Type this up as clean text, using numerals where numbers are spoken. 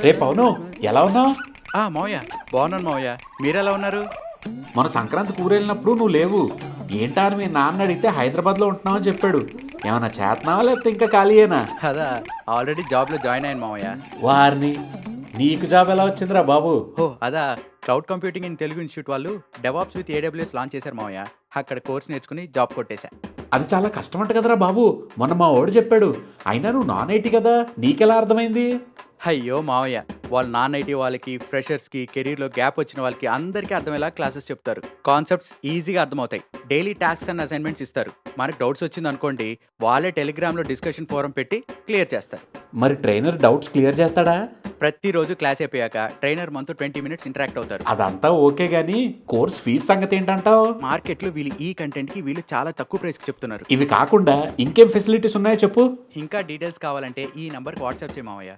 రే పవను, ఎలా ఉన్నావు? మావయ్య బాగున్నాను మావయ్య, మీరెలా ఉన్నారు? మన సంక్రాంతి కూరెళ్ళినప్పుడు నువ్వు లేవు. ఏంటా అని మీ నాన్న అడిగితే హైదరాబాద్లో ఉంటున్నావని చెప్పాడు. ఏమన్నా చేతనావా లేకపోతే ఇంకా ఖాళీయేనా? అదా, ఆల్రెడీ జాబ్లో జాయిన్ అయ్యాను మావయ్య. వారిని, నీకు జాబ్ ఎలా వచ్చిందిరా బాబు? అదా, cloud computing in Telugu institute వాళ్ళు డెవాప్స్ విత్ ఏడబ్ల్యూఎస్ లాంచ్ చేశారు మావయ్య. అక్కడ కోర్స్ నేర్చుకుని జాబ్ కొట్టేశా. అది చాలా కష్టమంట కదరా బాబు, మొన్న మా వాడు చెప్పాడు. అయినా నువ్వు నాన్ ఐటీ కదా, నీకెలా అర్థమైంది? అయ్యో మావయ్య, వాళ్ళు నాన్ ఐటీ వాళ్ళకి, ఫ్రెషర్స్కి, కెరీర్లో గ్యాప్ వచ్చిన వాళ్ళకి అందరికీ అర్థమయ్యేలా క్లాసెస్ చెప్తారు. కాన్సెప్ట్స్ ఈజీగా అర్థమవుతాయి. డైలీ టాస్క్స్ అండ్ అసైన్మెంట్స్ ఇస్తారు. మనకు డౌట్స్ వచ్చింది అనుకోండి, వాళ్ళే టెలిగ్రామ్లో డిస్కషన్ ఫోరం పెట్టి క్లియర్ చేస్తారు. మరి ట్రైనర్ డౌట్స్ క్లియర్ చేస్తాడా? ప్రతిరోజు క్లాస్ అయిపోయాక ట్రైనర్ మనతో 20 మినిట్స్ ఇంటరాక్ట్ అవుతారు. అదంతా ఓకే గానీ కోర్స్ ఫీజు సంగతి ఏంటంటావు? మార్కెట్లో వీళ్ళు ఈ కంటెంట్కి వీళ్ళు చాలా తక్కువ ప్రైస్కి చెప్తున్నారు. ఇవి కాకుండా ఇంకేం ఫెసిలిటీస్ ఉన్నాయో చెప్పు. ఇంకా డీటెయిల్స్ కావాలంటే ఈ నంబర్కి వాట్సాప్ చేయమావయ్య.